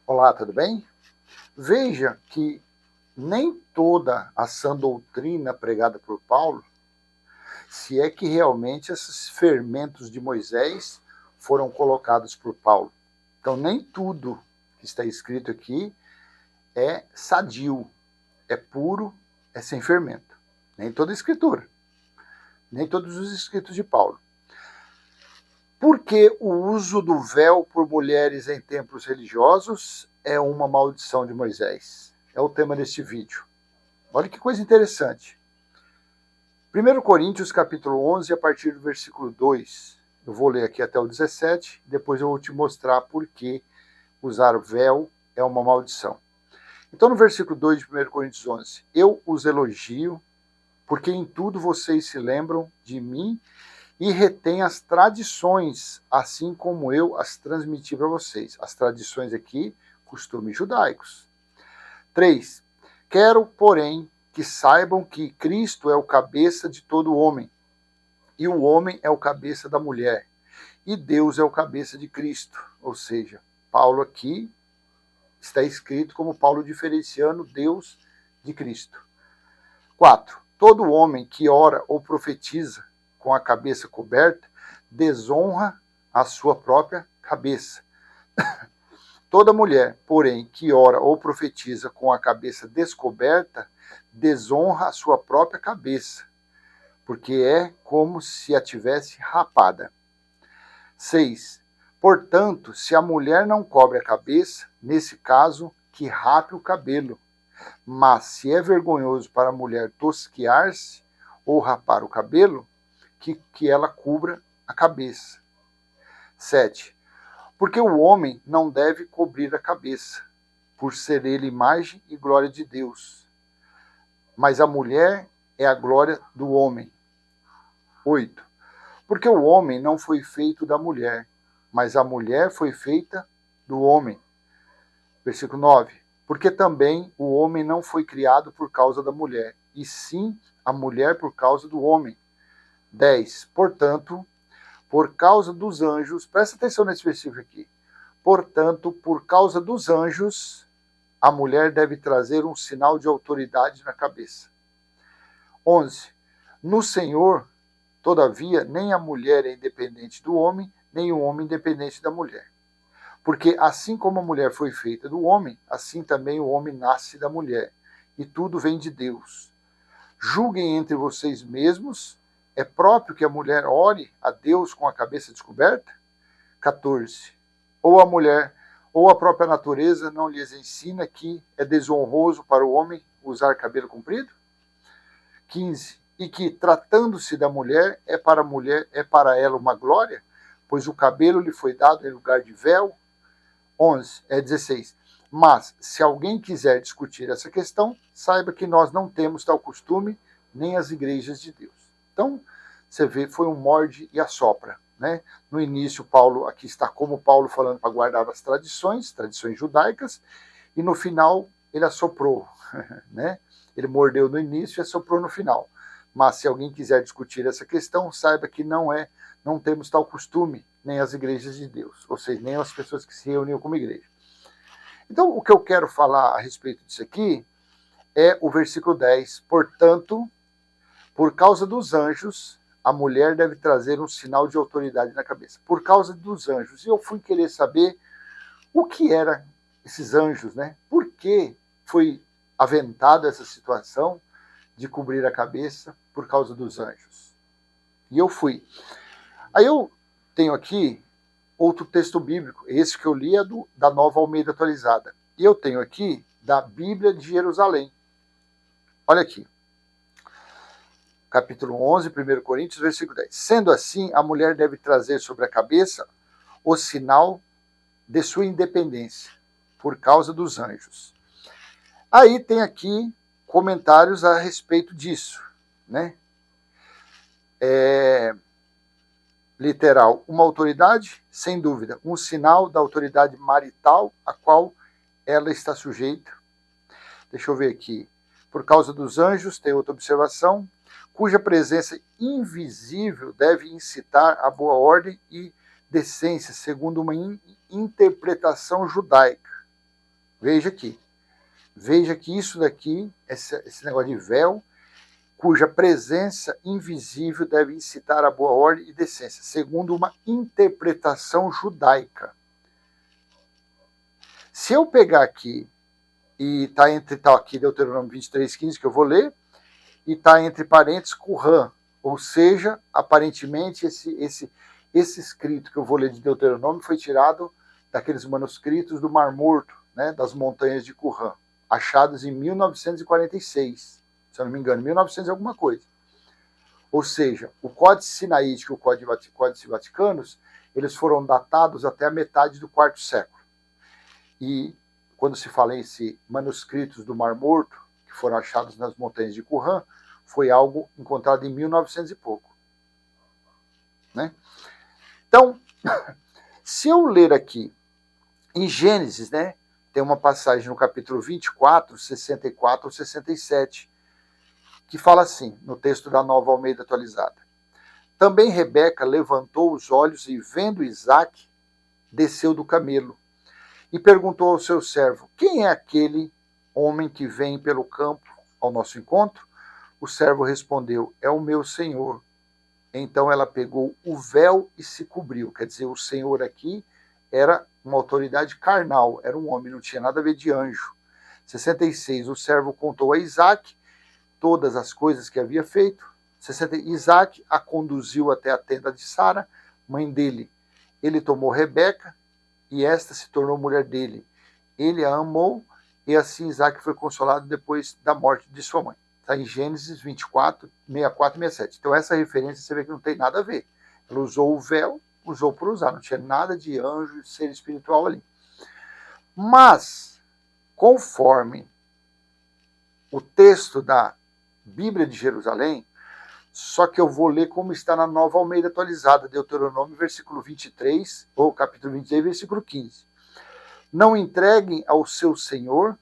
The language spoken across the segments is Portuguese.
Olá, tudo bem? Veja que nem toda a sã doutrina pregada por Paulo, se é que realmente esses fermentos de Moisés foram colocados por Paulo. Então, nem tudo que está escrito aqui é sadio, é puro, é sem fermento. Nem toda a escritura, nem todos os escritos de Paulo. Por que o uso do véu por mulheres em templos religiosos é uma maldição de Moisés? É o tema deste vídeo. Olha que coisa interessante. 1 Coríntios capítulo 11, a partir do versículo 2. Eu vou ler aqui até o 17, depois eu vou te mostrar por que usar véu é uma maldição. Então, no versículo 2 de 1 Coríntios 11, eu os elogio, porque em tudo vocês se lembram de mim e retêm as tradições, assim como eu as transmiti para vocês. As tradições aqui, costumes judaicos. 3. Quero, porém, que saibam que Cristo é o cabeça de todo homem, e o homem é o cabeça da mulher, e Deus é o cabeça de Cristo. Ou seja, Paulo aqui está escrito como Paulo diferenciando Deus de Cristo. 4. Todo homem que ora ou profetiza com a cabeça coberta desonra a sua própria cabeça. Toda mulher, porém, que ora ou profetiza com a cabeça descoberta, desonra a sua própria cabeça, porque é como se a tivesse rapada. 6. Portanto, se a mulher não cobre a cabeça, nesse caso, que rape o cabelo. Mas se é vergonhoso para a mulher tosquiar-se ou rapar o cabelo, que ela cubra a cabeça. 7. Porque o homem não deve cobrir a cabeça, por ser ele imagem e glória de Deus. Mas a mulher é a glória do homem. 8. Porque o homem não foi feito da mulher, mas a mulher foi feita do homem. Versículo 9. Porque também o homem não foi criado por causa da mulher, e sim a mulher por causa do homem. 10. Portanto, por causa dos anjos, presta atenção nesse versículo aqui. Portanto, por causa dos anjos, a mulher deve trazer um sinal de autoridade na cabeça. 11. No Senhor, todavia, nem a mulher é independente do homem, nem o homem independente da mulher. Porque assim como a mulher foi feita do homem, assim também o homem nasce da mulher. E tudo vem de Deus. Julguem entre vocês mesmos. É próprio que a mulher ore a Deus com a cabeça descoberta? 14. Ou a mulher, ou a própria natureza não lhes ensina que é desonroso para o homem usar cabelo comprido? 15. E que, tratando-se da mulher, é para ela uma glória, pois o cabelo lhe foi dado em lugar de véu? 16. Mas, se alguém quiser discutir essa questão, saiba que nós não temos tal costume, nem as igrejas de Deus. Então, você vê, foi um morde e assopra. Né? No início, Paulo, aqui está como Paulo falando para guardar as tradições judaicas, e no final ele assoprou. Né? Ele mordeu no início e assoprou no final. Mas se alguém quiser discutir essa questão, saiba que não temos tal costume, nem as igrejas de Deus, ou seja, nem as pessoas que se reuniam como igreja. Então, o que eu quero falar a respeito disso aqui é o versículo 10. Portanto, por causa dos anjos, a mulher deve trazer um sinal de autoridade na cabeça. Por causa dos anjos. E eu fui querer saber o que eram esses anjos, né? Por que foi aventada essa situação de cobrir a cabeça por causa dos anjos? E eu fui. Aí eu tenho aqui outro texto bíblico. Esse que eu li é da Nova Almeida Atualizada. E eu tenho aqui da Bíblia de Jerusalém. Olha aqui. Capítulo 11, 1 Coríntios, versículo 10. Sendo assim, a mulher deve trazer sobre a cabeça o sinal de sua independência, por causa dos anjos. Aí tem aqui comentários a respeito disso, né? Literal, uma autoridade, sem dúvida, um sinal da autoridade marital a qual ela está sujeita. Deixa eu ver aqui. Por causa dos anjos, tem outra observação, cuja presença invisível deve incitar a boa ordem e decência, segundo uma interpretação judaica. Veja aqui. Veja que isso daqui, esse negócio de véu, cuja presença invisível deve incitar a boa ordem e decência, segundo uma interpretação judaica. Se eu pegar aqui, e está aqui Deuteronômio 23:15, que eu vou ler, e está entre parênteses Qumran, ou seja, aparentemente esse escrito que eu vou ler de Deuteronômio foi tirado daqueles manuscritos do Mar Morto, né, das montanhas de Qumran, achados em 1946, se eu não me engano, 1900 e alguma coisa. Ou seja, o Códice Sinaítico e o Códice Vaticanos, eles foram datados até a metade do quarto século. E quando se fala em manuscritos do Mar Morto, que foram achados nas montanhas de Qumran, foi algo encontrado em 1900 e pouco. Né? Então, se eu ler aqui em Gênesis, né, tem uma passagem no capítulo 24, 64 ou 67, que fala assim, no texto da Nova Almeida Atualizada. Também Rebeca levantou os olhos e, vendo Isaque, desceu do camelo e perguntou ao seu servo, quem é aquele homem que vem pelo campo ao nosso encontro? O servo respondeu, é o meu senhor. Então ela pegou o véu e se cobriu. Quer dizer, o senhor aqui era uma autoridade carnal, era um homem, não tinha nada a ver de anjo. 66, o servo contou a Isaque todas as coisas que havia feito. 60, Isaque a conduziu até a tenda de Sara, mãe dele. Ele tomou Rebeca e esta se tornou mulher dele. Ele a amou e assim Isaque foi consolado depois da morte de sua mãe. Está em Gênesis 24, 64 e 67. Então essa referência você vê que não tem nada a ver. Ela usou o véu, usou por usar, não tinha nada de anjo, de ser espiritual ali. Mas, conforme o texto da Bíblia de Jerusalém, só que eu vou ler como está na Nova Almeida Atualizada, Deuteronômio, versículo 23, ou capítulo 23, versículo 15. Não entreguem ao seu senhor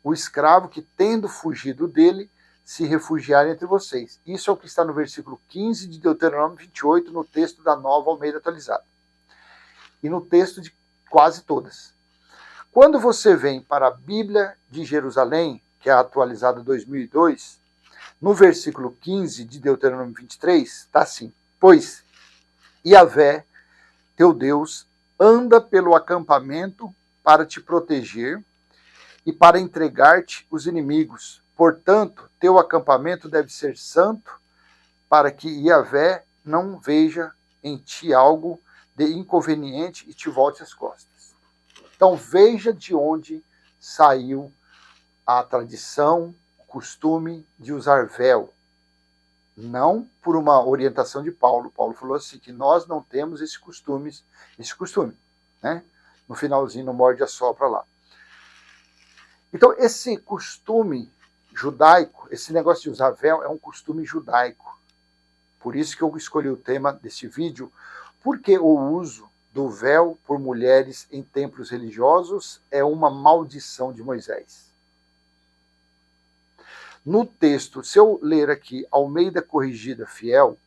o escravo que, tendo fugido dele, se refugiar entre vocês. Isso é o que está no versículo 15 de Deuteronômio 28, no texto da Nova Almeida Atualizada. E no texto de quase todas. Quando você vem para a Bíblia de Jerusalém, que é a atualizada 2002, no versículo 15 de Deuteronômio 23, está assim, pois Yahvé, teu Deus, anda pelo acampamento para te proteger e para entregar-te os inimigos. Portanto, teu acampamento deve ser santo, para que Yahvé não veja em ti algo de inconveniente e te volte as costas. Então veja de onde saiu a tradição, o costume de usar véu. Não por uma orientação de Paulo. Paulo falou assim, que nós não temos esse costume, né? No finalzinho, no morde a sopra lá. Então, esse costume judaico, esse negócio de usar véu é um costume judaico. Por isso que eu escolhi o tema desse vídeo, porque o uso do véu por mulheres em templos religiosos é uma maldição de Moisés. No texto, se eu ler aqui Almeida Corrigida Fiel,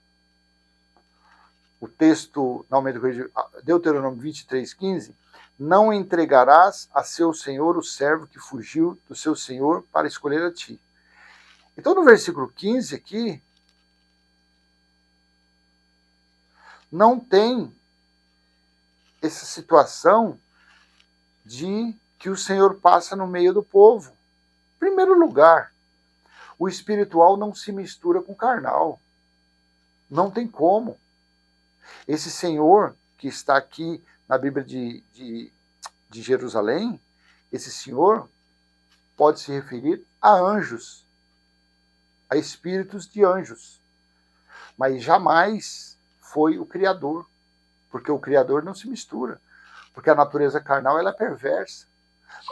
o texto na Almeida Corrigida, Deuteronômio 23:15, não entregarás a seu senhor o servo que fugiu do seu senhor para escolher a ti. Então, no versículo 15 aqui, não tem essa situação de que o Senhor passa no meio do povo. Em primeiro lugar, o espiritual não se mistura com o carnal. Não tem como. Esse Senhor que está aqui na Bíblia de Jerusalém, esse Senhor pode se referir a anjos, a espíritos de anjos, mas jamais foi o Criador, porque o Criador não se mistura, porque a natureza carnal ela é perversa,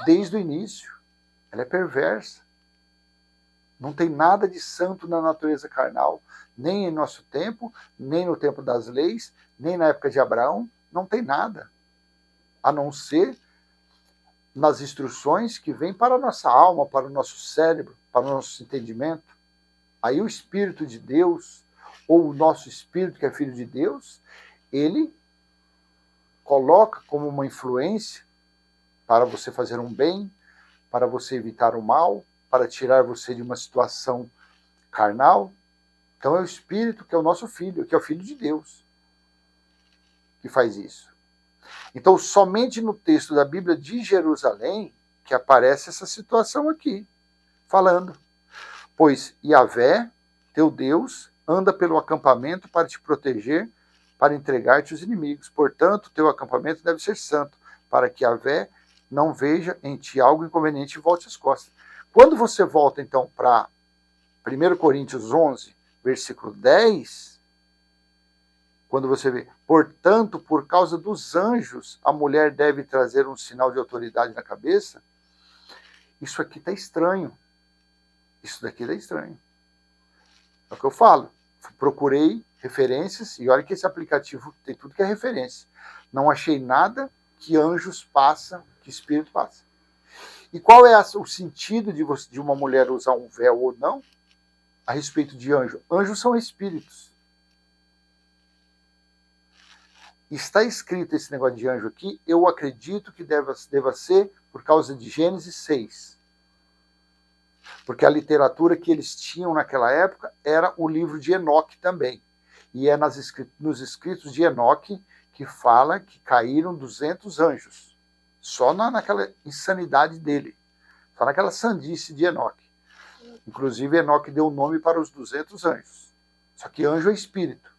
desde o início, ela é perversa. Não tem nada de santo na natureza carnal, nem em nosso tempo, nem no tempo das leis, nem na época de Abraão, não tem nada, a não ser nas instruções que vêm para a nossa alma, para o nosso cérebro, para o nosso entendimento. Aí o Espírito de Deus, ou o nosso Espírito que é Filho de Deus, ele coloca como uma influência para você fazer um bem, para você evitar o mal, para tirar você de uma situação carnal. Então é o Espírito que é o nosso Filho, que é o Filho de Deus, que faz isso. Então somente no texto da Bíblia de Jerusalém que aparece essa situação aqui, falando. Pois Yahvé, teu Deus, anda pelo acampamento para te proteger, para entregar-te os inimigos. Portanto, teu acampamento deve ser santo, para que Yahvé não veja em ti algo inconveniente e volte as costas. Quando você volta, então, para 1 Coríntios 11, versículo 10, quando você vê, portanto, por causa dos anjos, a mulher deve trazer um sinal de autoridade na cabeça, isso aqui está estranho. Isso daqui está estranho. É o que eu falo. Procurei referências, e olha que esse aplicativo tem tudo que é referência. Não achei nada que anjos passam, que espírito passa. E qual é o sentido de uma mulher usar um véu ou não a respeito de anjo? Anjos são espíritos. Está escrito esse negócio de anjo aqui, eu acredito que deva ser por causa de Gênesis 6. Porque a literatura que eles tinham naquela época era o livro de Enoque também. E é nos escritos de Enoque que fala que caíram 200 anjos. Só naquela insanidade dele. Só naquela sandice de Enoque. Inclusive, Enoque deu o nome para os 200 anjos. Só que anjo é espírito.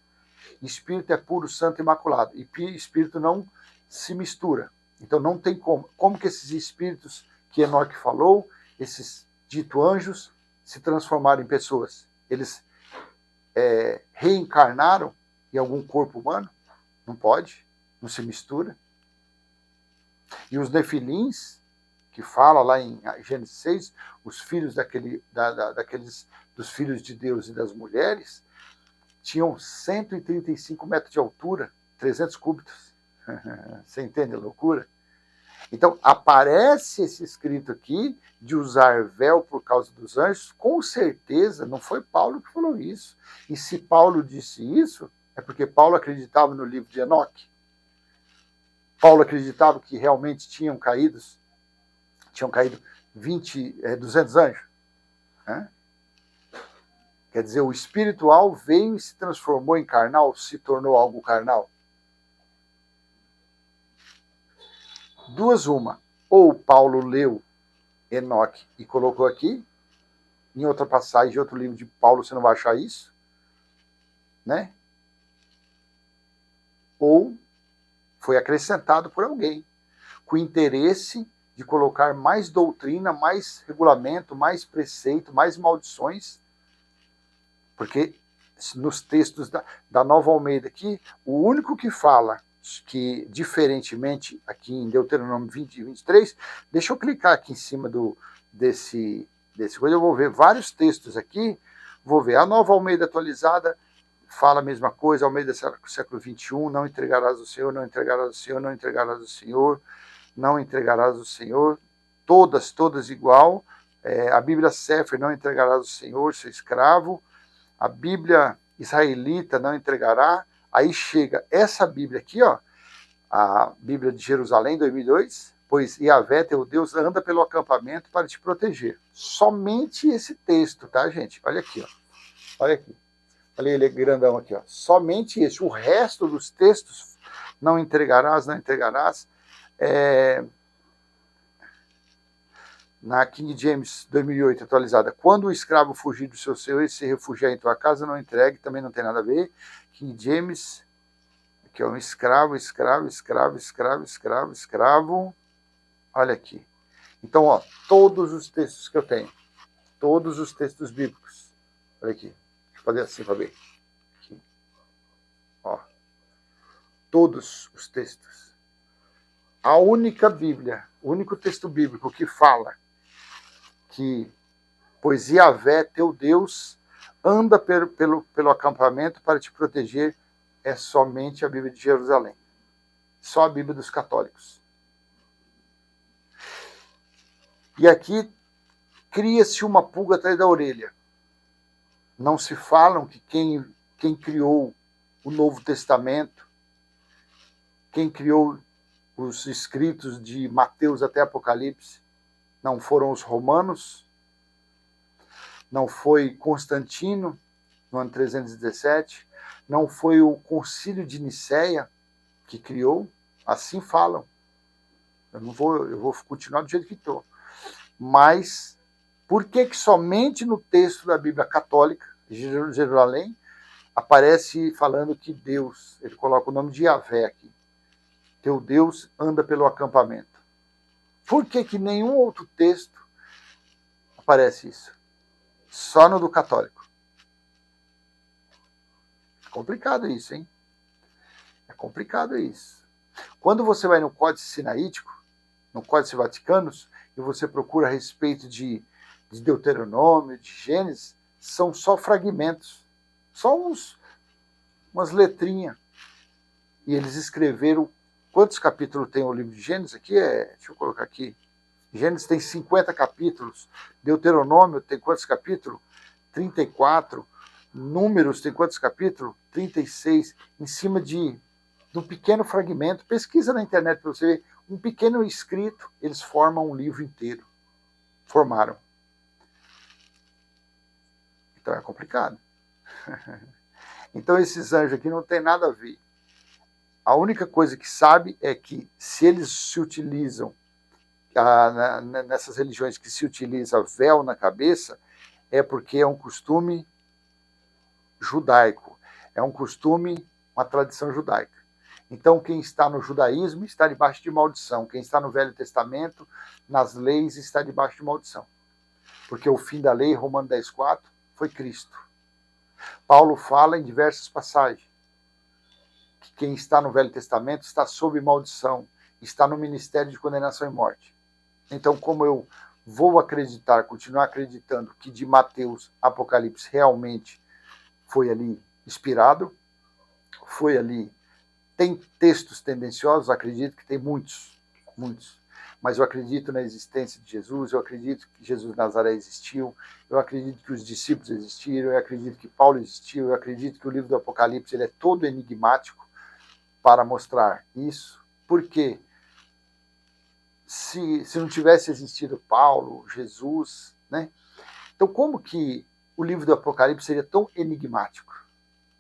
Espírito é puro, santo e imaculado. E espírito não se mistura. Então não tem como. Como que esses espíritos que Enoque falou, esses dito anjos, se transformaram em pessoas? Eles reencarnaram em algum corpo humano? Não pode, não se mistura. E os nefilins, que fala lá em Gênesis 6, os filhos dos filhos de Deus e das mulheres, tinham 135 metros de altura, 300 cúbitos. Você entende a loucura? Então, aparece esse escrito aqui de usar véu por causa dos anjos, com certeza não foi Paulo que falou isso. E se Paulo disse isso, é porque Paulo acreditava no livro de Enoque. Paulo acreditava que realmente tinham caído 200 anjos. Né? Quer dizer, o espiritual veio e se transformou em carnal, se tornou algo carnal. Duas uma. Ou Paulo leu Enoque e colocou aqui, em outra passagem de outro livro de Paulo você não vai achar isso, né? Ou foi acrescentado por alguém, com interesse de colocar mais doutrina, mais regulamento, mais preceito, mais maldições, porque nos textos da Nova Almeida aqui, o único que fala que, diferentemente, aqui em Deuteronômio 20 e 23, deixa eu clicar aqui em cima desse coisa, eu vou ver vários textos aqui, vou ver a Nova Almeida atualizada, fala a mesma coisa, Almeida século 21, não entregarás o Senhor, não entregarás o Senhor, não entregarás o Senhor, não entregarás o Senhor, todas igual, a Bíblia Sefer, não entregarás o Senhor, seu escravo, a Bíblia israelita não entregará. Aí chega essa Bíblia aqui, ó, a Bíblia de Jerusalém, 2002, pois Yahvé, teu Deus, anda pelo acampamento para te proteger. Somente esse texto, tá, gente? Olha aqui, ó. Olha aqui. Olha ele grandão aqui, ó. Somente esse. O resto dos textos, não entregarás, não entregarás. Na King James 2008, atualizada. Quando o escravo fugir do seu senhor e se refugiar em tua casa, não entregue, também não tem nada a ver. King James, que é um escravo. Olha aqui. Então, ó, todos os textos que eu tenho, todos os textos bíblicos. Olha aqui. Deixa eu fazer assim para ver. Aqui. Ó. Todos os textos. A única Bíblia, o único texto bíblico que fala que, pois Yahvé, teu Deus, anda pelo acampamento para te proteger, é somente a Bíblia de Jerusalém. Só a Bíblia dos católicos. E aqui cria-se uma pulga atrás da orelha. Não se falam que quem criou o Novo Testamento, quem criou os escritos de Mateus até Apocalipse, não foram os romanos, não foi Constantino, no ano 317, não foi o Concílio de Nicéia que criou, assim falam. Eu vou continuar do jeito que estou. Mas por que somente no texto da Bíblia católica, Jerusalém, aparece falando que Deus, ele coloca o nome de Yahvé aqui, teu Deus anda pelo acampamento? Por que nenhum outro texto aparece isso? Só no do católico. É complicado isso, hein? É complicado isso. Quando você vai no Códice Sinaítico, no Códice Vaticanus, e você procura a respeito de Deuteronômio, de Gênesis, são só fragmentos, só umas letrinhas. E eles escreveram, quantos capítulos tem o livro de Gênesis aqui? Deixa eu colocar aqui. Gênesis tem 50 capítulos, Deuteronômio tem quantos capítulos? 34. Números tem quantos capítulos? 36. Em cima de um pequeno fragmento. Pesquisa na internet para você ver. Um pequeno escrito, eles formam um livro inteiro. Formaram. Então é complicado. Então esses anjos aqui não tem nada a ver. A única coisa que sabe é que se eles se utilizam, nessas religiões que se utiliza véu na cabeça, é porque é um costume judaico. É um costume, uma tradição judaica. Então, quem está no judaísmo está debaixo de maldição. Quem está no Velho Testamento, nas leis, está debaixo de maldição. Porque o fim da lei, Romanos 10,4, foi Cristo. Paulo fala em diversas passagens que quem está no Velho Testamento está sob maldição, está no ministério de condenação e morte. Então, como eu vou acreditar, continuar acreditando que de Mateus, Apocalipse realmente foi ali inspirado, foi ali. Tem textos tendenciosos, acredito que tem muitos, mas eu acredito na existência de Jesus, eu acredito que Jesus de Nazaré existiu, eu acredito que os discípulos existiram, eu acredito que Paulo existiu, eu acredito que o livro do Apocalipse ele é todo enigmático para mostrar isso, porque se não tivesse existido Paulo, Jesus, né? Então como que o livro do Apocalipse seria tão enigmático?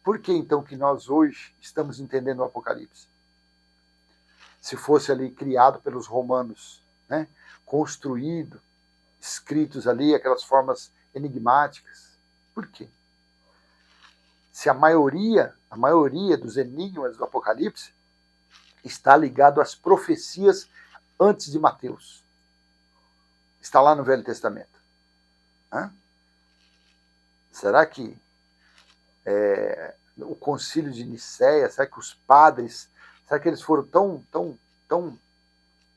Por que, então, que nós hoje estamos entendendo o Apocalipse? Se fosse ali criado pelos romanos, né? Construído, escritos ali, aquelas formas enigmáticas. Por quê? Se a maioria dos enigmas do Apocalipse está ligado às profecias antes de Mateus. Está lá no Velho Testamento. Hã? Será que o concílio de Nicéia, será que os padres, será que eles foram tão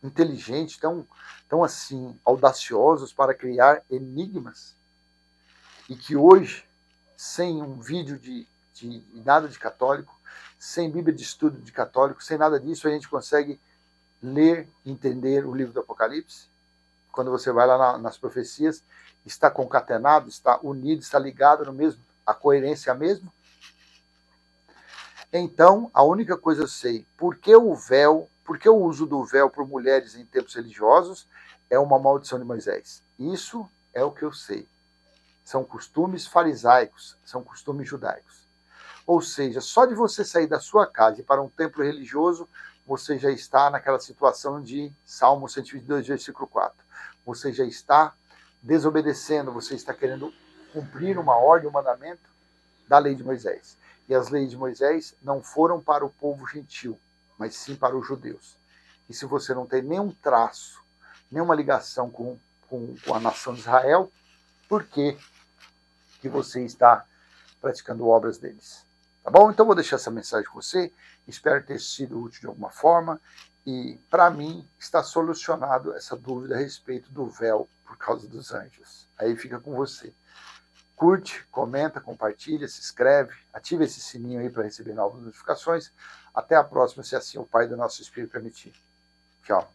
inteligentes, tão assim, audaciosos para criar enigmas? E que hoje, sem um vídeo de nada de católico, sem Bíblia de estudo de católico, sem nada disso, a gente consegue ler e entender o livro do Apocalipse? Quando você vai lá nas profecias, está concatenado, está unido, está ligado no mesmo, a coerência é a mesma? Então, a única coisa eu sei, por que o uso do véu por mulheres em tempos religiosos é uma maldição de Moisés? Isso é o que eu sei. São costumes farisaicos, são costumes judaicos. Ou seja, só de você sair da sua casa e para um templo religioso, você já está naquela situação de Salmo 122, versículo 4. Você já está desobedecendo, você está querendo cumprir uma ordem, um mandamento da lei de Moisés. E as leis de Moisés não foram para o povo gentil, mas sim para os judeus. E se você não tem nenhum traço, nenhuma ligação com a nação de Israel, por que você está praticando obras deles? Tá bom? Então vou deixar essa mensagem com você. Espero ter sido útil de alguma forma. E para mim está solucionado essa dúvida a respeito do véu por causa dos anjos. Aí fica com você. Curte, comenta, compartilha, se inscreve, ativa esse sininho aí para receber novas notificações. Até a próxima, se assim o Pai do nosso Espírito permitir. Tchau.